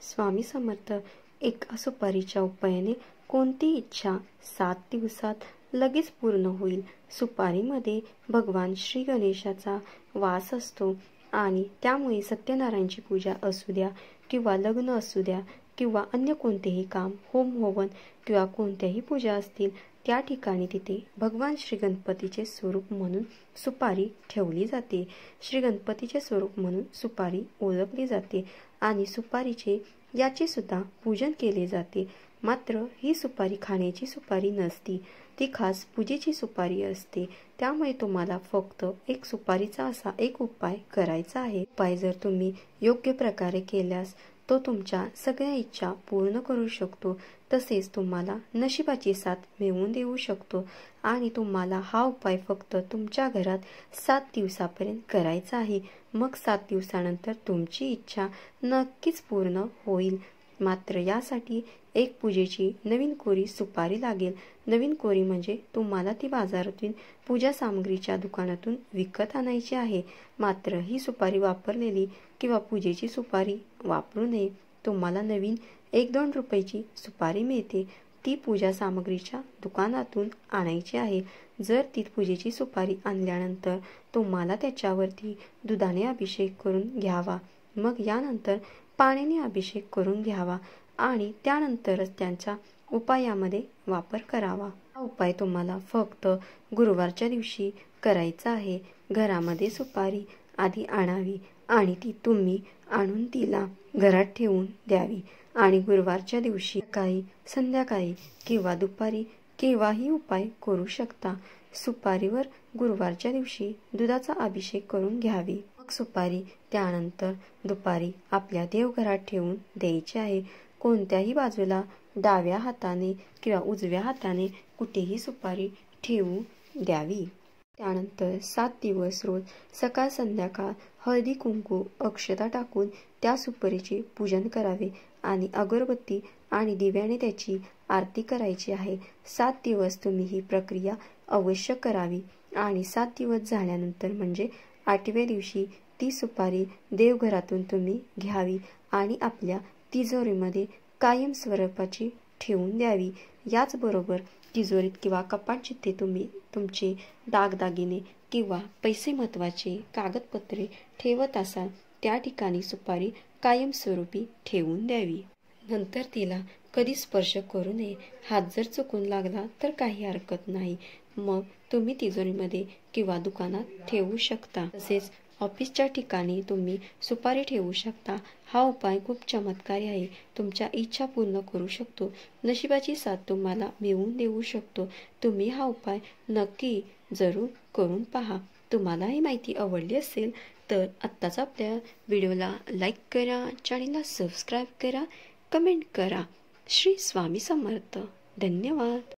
स्वामी समर्थ. एका सुपारीच्या उपायाने कोणती इच्छा 7 दिवसात लगेच पूर्ण होईल. सुपारीमध्ये भगवान श्री गणेशाचा वास असतो आणि त्यामुळे सत्यनारायणची पूजा असू द्या किंवा लग्न असू द्या किंवा अन्य कोणतेही काम, होम हवन किंवा कोणत्याही पूजा असतील, त्या ठिकाणी तिथे भगवान श्री गणपतीचे स्वरूप म्हणून सुपारी ठेवली जाते. श्री गणपतीचे स्वरूप म्हणून सुपारी ओळखली जाते आणि सुपारीचे याचे सुद्धा पूजन केले जाते. मात्र ही सुपारी खाण्याची सुपारी नसती, ती खास पूजेची सुपारी असते. त्यामुळे तुम्हाला फक्त एक सुपारीचा असा एक उपाय करायचा आहे. उपाय जर तुम्ही योग्य प्रकारे केल्यास तो तुमच्या सगळ्या इच्छा पूर्ण करू शकतो, तसेच तुम्हाला नशिबाची साथ मिळवून देऊ शकतो. आणि तुम्हाला हा उपाय फक्त तुमच्या घरात 7 दिवसापर्यंत करायचा आहे. मग 7 दिवसानंतर तुमची इच्छा नक्कीच पूर्ण होईल. मात्र यासाठी एक पूजेची नवीन कोरी सुपारी लागेल. नवीन कोरी म्हणजे तुम्हाला ती बाजारातून पूजा सामग्रीच्या दुकानातून विकत आणायची आहे. मात्र ही सुपारी वापरलेली किंवा पूजेची सुपारी वापरू नये. तुम्हाला नवीन 1-2 रुपयाची सुपारी मिळते, ती पूजा सामग्रीच्या दुकानातून आणायची आहे. जर ती पूजेची सुपारी आणल्यानंतर तुम्हाला त्याच्यावरती दुधाने अभिषेक करून घ्यावा. मग यानंतर पाण्याने अभिषेक करून घ्यावा आणि त्यानंतरच त्यांचा उपायामध्ये वापर करावा. हा उपाय तुम्हाला फक्त गुरुवारच्या दिवशी करायचा आहे. घरामध्ये सुपारी आधी आणावी आणि ती तुम्ही आणून तिला घरात ठेवून द्यावी आणि गुरुवारच्या दिवशी सकाळी, संध्याकाळी किंवा दुपारी केव्हाही उपाय करू शकता. सुपारीवर गुरुवारच्या दिवशी दुधाचा अभिषेक करून घ्यावी. मग सुपारी त्यानंतर दुपारी आपल्या देवघरात ठेवून द्यायची आहे. कोणत्याही बाजूला डाव्या हाताने किंवा उजव्या हाताने कुठेही सुपारी ठेवू द्यावी. त्यानंतर 7 दिवस रोज सकाळ संध्याकाळ हळदी कुंकू अक्षता टाकून त्या सुपारीचे पूजन करावे आणि अगरबत्ती आणि दिव्याने त्याची आरती करायची आहे. 7 दिवस तुम्ही ही प्रक्रिया अवश्य करावी आणि 7 दिवस झाल्यानंतर म्हणजे 8व्या दिवशी ती सुपारी देवघरातून तुम्ही घ्यावी आणि आपल्या तिजोरीमध्ये कायम स्वरूपाची ठेवून द्यावी. याचबरोबर तिजोरीत किंवा कपाट जिथे तुम्ही तुमचे दागदागिने किंवा पैसे महत्त्वाचे कागदपत्रे ठेवत असाल त्या ठिकाणी सुपारी कायमस्वरूपी ठेवून द्यावी. नंतर तिला कधी स्पर्श करू नये. हात जर चुकून लागला तर काही हरकत नाही, मग तुम्ही तिजोरीमध्ये किंवा दुकानात ठेवू शकता. तसेच ऑफिसच्या ठिकाणी तुम्ही सुपारी ठेवू शकता. हा उपाय खूप चमत्कारी आहे. तुमच्या इच्छा पूर्ण करू शकतो. नशिबाची साथ तुम्हाला मिळवून देऊ शकतो. तुम्ही हा उपाय नक्की जरूर करून पहा. तुम्हाला ही माहिती आवडली असेल तर आत्ताच आपल्या व्हिडिओला लाईक करा, चॅनलला सबस्क्राईब करा, कमेंट करा. श्री स्वामी समर्थ. धन्यवाद.